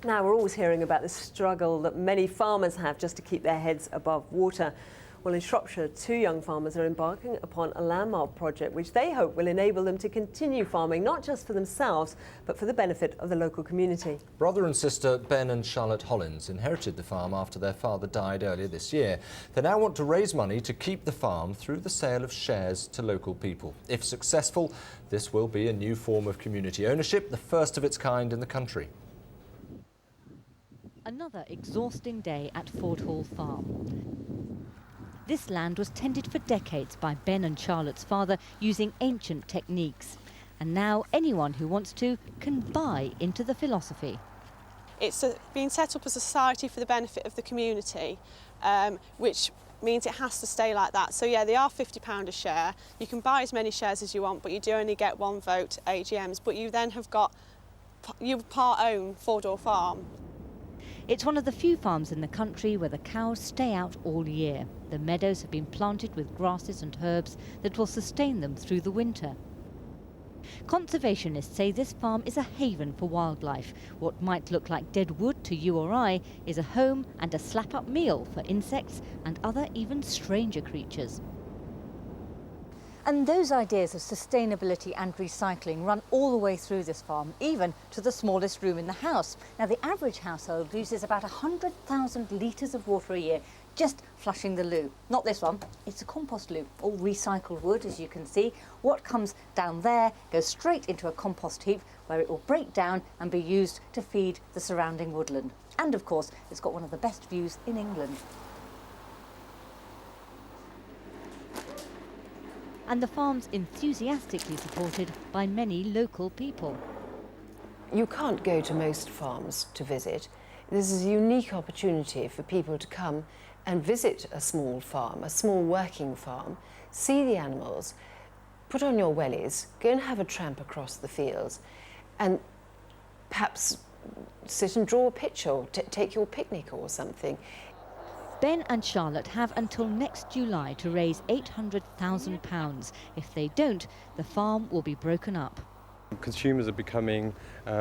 Now, we're always hearing about the struggle that many farmers have just to keep their heads above water. Well, in Shropshire, 2 young farmers are embarking upon a landmark project which they hope will enable them to continue farming, not just for themselves, but for the benefit of the local community. Brother and sister Ben and Charlotte Hollins inherited the farm after their father died earlier this year. They now want to raise money to keep the farm through the sale of shares to local people. If successful, this will be a new form of community ownership, the first of its kind in the country. Another exhausting day at Fordhall farm. This land was tended for decades by Ben and Charlotte's father using ancient techniques. And now anyone who wants to can buy into the philosophy. It's been set up as a society for the benefit of the community, which means it has to stay like that. So yeah, they are £50 a share. You can buy as many shares as you want, but you do only get 1 vote at AGMs. But you then have got, you part own Fordhall farm. It's one of the few farms in the country where the cows stay out all year. The meadows have been planted with grasses and herbs that will sustain them through the winter. Conservationists say this farm is a haven for wildlife. What might look like dead wood to you or I is a home and a slap-up meal for insects and other even stranger creatures. And those ideas of sustainability and recycling run all the way through this farm, even to the smallest room in the house. Now, the average household uses about 100,000 litres of water a year just flushing the loo. Not this one, it's a compost loo, all recycled wood, as you can see. What comes down there goes straight into a compost heap where it will break down and be used to feed the surrounding woodland. And of course, it's got one of the best views in England. And the farm's enthusiastically supported by many local people. You can't go to most farms to visit. This is a unique opportunity for people to come and visit a small farm, a small working farm, see the animals, put on your wellies, go and have a tramp across the fields, and perhaps sit and draw a picture or take your picnic or something. Ben and Charlotte have until next July to raise £800,000. If they don't, the farm will be broken up. Consumers are becoming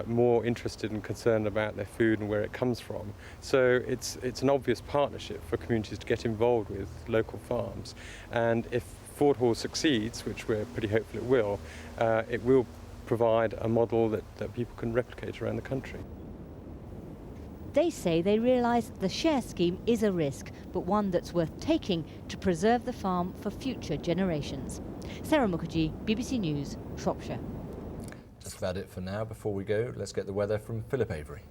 more interested and concerned about their food and where it comes from. So it's an obvious partnership for communities to get involved with local farms. And if Fordhall succeeds, which we're pretty hopeful it will provide a model that people can replicate around the country. They say they realise the share scheme is a risk, but one that's worth taking to preserve the farm for future generations. Sarah Mukherjee, BBC News, Shropshire. That's about it for now. Before we go, let's get the weather from Philip Avery.